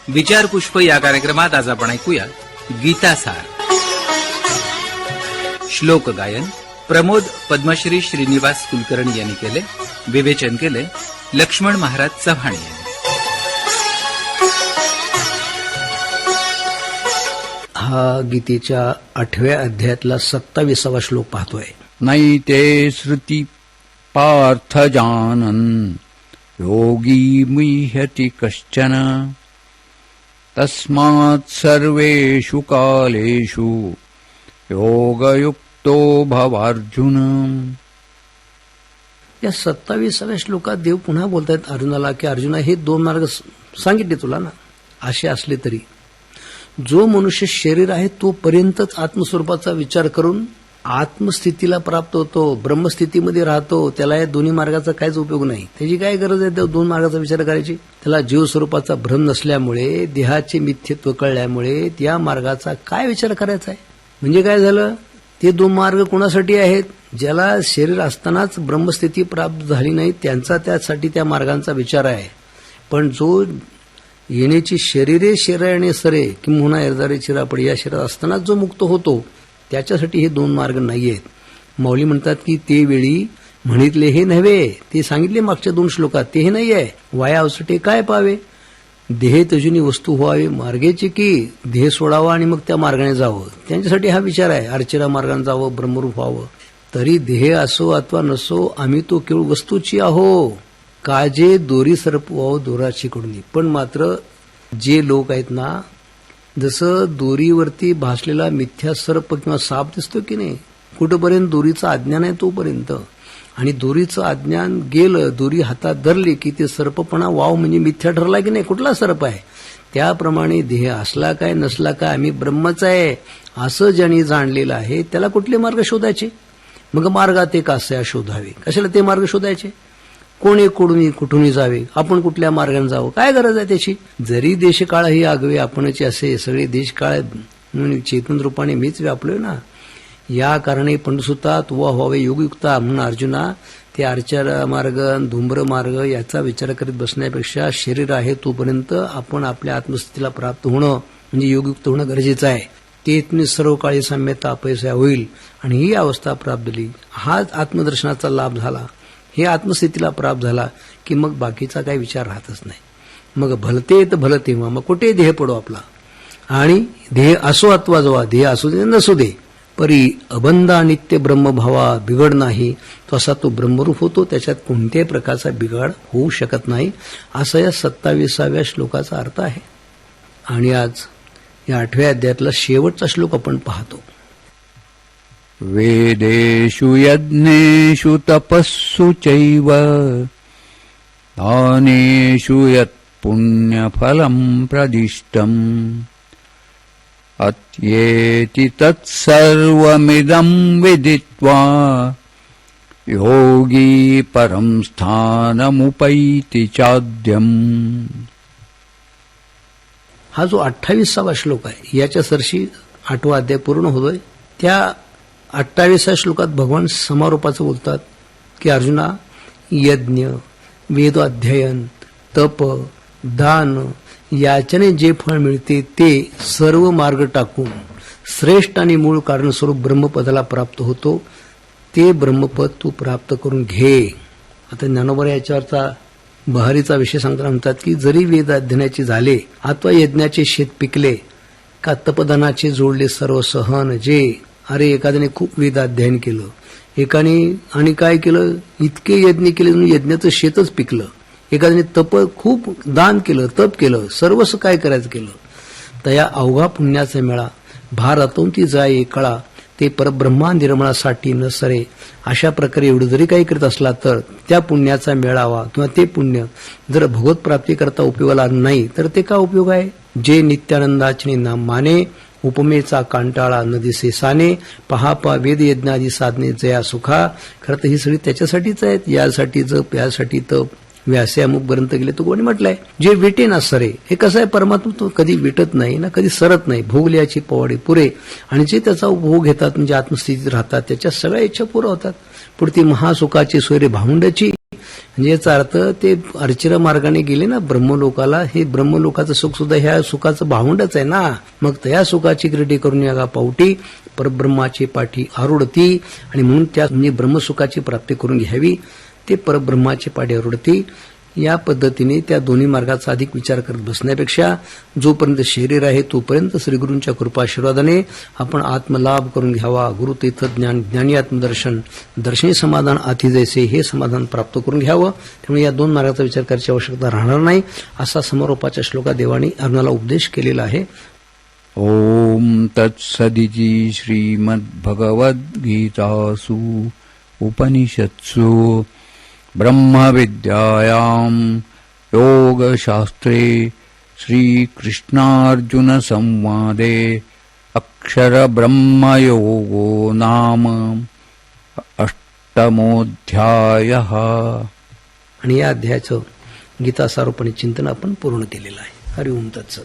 विचार पुष्प या कार्यक्रमात आज आपण ऐकूया गीतासार. श्लोक गायन प्रमोद पद्मश्री श्रीनिवास कुलकर्णी यांनी केले. विवेचन केले लक्ष्मण महाराज चव्हाण यांनी. हा गीतेच्या 8व्या अध्यायातला 27वा श्लोक पाहतोय. नैते श्रुती पार्थ जानन् योगी मुह्यति कश्चन तस्मात् सर्वेषु कालेषु योगयुक्तो भवार्जुन. या 27व्या श्लोकात देव पुन्हा बोलतायत अर्जुनाला की अर्जुना, हे 2 मार्ग सांगितले तुला ना. असे असले तरी जो मनुष्य शरीर आहे तोपर्यंतच आत्मस्वरूपाचा विचार करून आत्मस्थितीला प्राप्त होतो, ब्रह्मस्थितीमध्ये राहतो, त्याला या दोन्ही मार्गाचा काहीच उपयोग नाही. त्याची काय गरज आहे त्या 2 मार्गाचा विचार करायची? त्याला जीव स्वरूपाचा भ्रम नसल्यामुळे, देहाचे मिथ्यत्व कळल्यामुळे त्या मार्गाचा काय विचार करायचा आहे? म्हणजे काय झालं, ते 2 मार्ग कोणासाठी आहेत? ज्याला शरीर असतानाच ब्रह्मस्थिती प्राप्त झाली नाही त्यांचा त्यासाठी त्या मार्गांचा विचार आहे. पण जो येण्याची शरीरे शरीराने सरे किंवा एरदारे चिरापडे या शरीरात असतानाच जो मुक्त होतो त्याच्यासाठी हे 2 मार्ग नाहीयेत. माऊली म्हणतात की ते वेळी म्हणितले हे नव्हे, ते सांगितले मागच्या 2 श्लोकात, ते हे नाही आहे. वाया अवसटे काय पावे, देह तजुनी वस्तू व्हावे मार्गेची की देह सोडावा आणि मग त्या मार्गाने जावं. त्यांच्यासाठी हा विचार आहे. अर्चना मार्गाने जावं, ब्रह्मरूप व्हावं. तरी देह असो अथवा नसो आम्ही तो केवळ वस्तूची आहो, काजे दोरी सर्प व्हावं दोराची कडून. पण मात्र जे लोक आहेत ना, जसं दोरीवरती भासलेला मिथ्या सर्प किंवा साप दिसतो की नाही, कुठंपर्यंत दोरीचं अज्ञान आहे तोपर्यंत, आणि दोरीचं अज्ञान गेलं, दोरी हातात धरली की ते सर्पपणा वाव म्हणजे मिथ्या ठरला की नाही, कुठला सर्प आहे. त्याप्रमाणे देह असला काय नसला काय आम्ही ब्रह्मच आहे असं ज्यांनी जाणलेलं आहे त्याला कुठले मार्ग शोधायचे? मग मार्गात एक असं शोधावे. कशाला ते मार्ग शोधायचे? कोणी कुठूनही जावे, आपण कुठल्या मार्गाने जावं, काय गरज आहे त्याची? जरी देशकाळ ही आगवे आपणची असे, सगळे देशकाळ म्हणून चेतन रूपाने मीच व्यापलोय ना. या कारणे पंडसुता तुवा व्हावे योगयुक्ता म्हणून अर्जुना, ते आर्चार मार्ग धूम्र मार्ग याचा विचार करीत बसण्यापेक्षा शरीर आहे तोपर्यंत आपण आपल्या आत्मस्थितीला प्राप्त होणं म्हणजे योगयुक्त होणं गरजेचं आहे. ते तुम्ही सर्व काळी साम्यता अपयसा होईल आणि ही अवस्था प्राप्त झाली, हाच आत्मदर्शनाचा लाभ झाला, हे आत्मस्थितीला प्राप्त झाला की मग बाकीचा काही विचार राहतच नाही. मग भलते तर भलते मग कुठे देह पडो आपला, आणि देह असो अथवा जवा, देह असू दे नसू दे, परी अबंधा नित्य ब्रह्मभावा बिघड नाही, तसा तो ब्रह्मरूप होतो, त्याच्यात कोणत्याही प्रकारचा बिघाड होऊ शकत नाही. असा या 27व्या श्लोकाचा अर्थ आहे. आणि आज या 8व्या अध्यायातला शेवटचा श्लोक आपण पाहतो. वेदेषु यज्ञेषु तपस्सु चैव दानेषु यत् पुण्यफलं प्रदिष्टम् अत्येति तत्सर्वमिदं विदित्वा योगी परं स्थानमुपैति चाद्यम्. हा जो 28वा श्लोक आहे याच्या सरशी 8वा अध्याय पूर्ण होतोय. त्या 28व्या श्लोकात भगवान समारोपाचं बोलतात की अर्जुना, यज्ञ, वेदाध्ययन, तप, दान याच्याने जे फळ मिळते ते सर्व मार्ग टाकून श्रेष्ठ आणि मूळ कारणस्वरूप ब्रह्मपदाला प्राप्त होतो. ते ब्रह्मपद तू प्राप्त करून घे. आता ज्ञानोबा याच्यावरचा बहारीचा विषय सांगताना म्हणतात की जरी वेद अध्ययनाचे झाले अथवा यज्ञाचे शेत पिकले का तपदानाचे जोडले सर्व सहन जे, अरे एखाद्याने खूप वेद अध्ययन केलं, एकाने आणि काय केलं, इतके यज्ञ केले यज्ञाचं शेतच पिकलं, एखाद्याने तप खूप दान केलं, तप केलं, सर्वस्व काय करायचं केलं, तया अवघा पुण्याचा मेळा भार अतोंती जाय कळा ते परब्रह्मा निर्मळासाठी न सरे. अशा प्रकारे एवढं जरी काही करत असला तर त्या पुण्याचा मेळावा किंवा ते पुण्य जर भगवत प्राप्ती करता उपयोगाला नाही तर ते का उपयोग आहे? जे नित्यानंदाचे नाम माने उपमेचा कांटाळा न दिसे साने, पहा वेद यज्ञादी साधने जया सुखा. खरं तर ही सगळी त्याच्यासाठीच आहेत, यासाठी जप, यासाठी तप, व्यासे अमुक पर्यंत गेले तो कोणी म्हटलंय. जे विटे ना सरे, हे कसं आहे, परमात्मा तो कधी विटत नाही ना कधी सरत नाही. भोगल्याची पवाडे पुरे, आणि जे त्याचा उपभोग घेतात म्हणजे आत्मस्थितीत राहतात त्याच्या सगळ्या इच्छा पुऱ्या होतात. पुढती महासुखाची सोयरे भावंडाची म्हणजे याचा अर्थ ते अर्चिरा मार्गाने गेले ना ब्रह्मलोकाला, हे ब्रह्मलोकाचं सुख सुद्धा ह्या सुखाचं भावंडच आहे ना. मग त्या सुखाची क्रीडी करून या पावटी परब्रह्माची पाठी आरुडती, आणि म्हणून त्या म्हणजे ब्रह्मसुखाची प्राप्ती करून घ्यावी, ते परब्रह्माची पाठी आरुडती. या पद्धतीने त्या दोन्ही मार्गाचा अधिक विचार करत बसण्यापेक्षा जोपर्यंत शरीर आहे तोपर्यंत श्रीगुरूंच्या कृपाशीर्वादाने आपण आत्मलाभ करून घ्यावा. गुरुतीर्थ ज्ञान, ज्ञानी आत्मदर्शन, दर्शनी समाधान आती जैसे, हे समाधान प्राप्त करून घ्यावं. त्यामुळे या दोन मार्गाचा विचार करायची आवश्यकता राहणार नाही, असा समारोपाच्या श्लोकात देवानी अर्जुनाला उपदेश केलेला आहे. ओम तत्सदिति श्रीमद्भगवद्गीतासु उपनिषत्सु ब्रह्मविद्यायां योगशास्त्रे श्रीकृष्णार्जुनसंवादे अक्षरब्रह्मयोगो नाम 8मोऽध्यायः. आणि या अध्यायाचं गीतासारोपणे चिंतन आपण पूर्ण केलेलं आहे. हरि ओम तत्सत.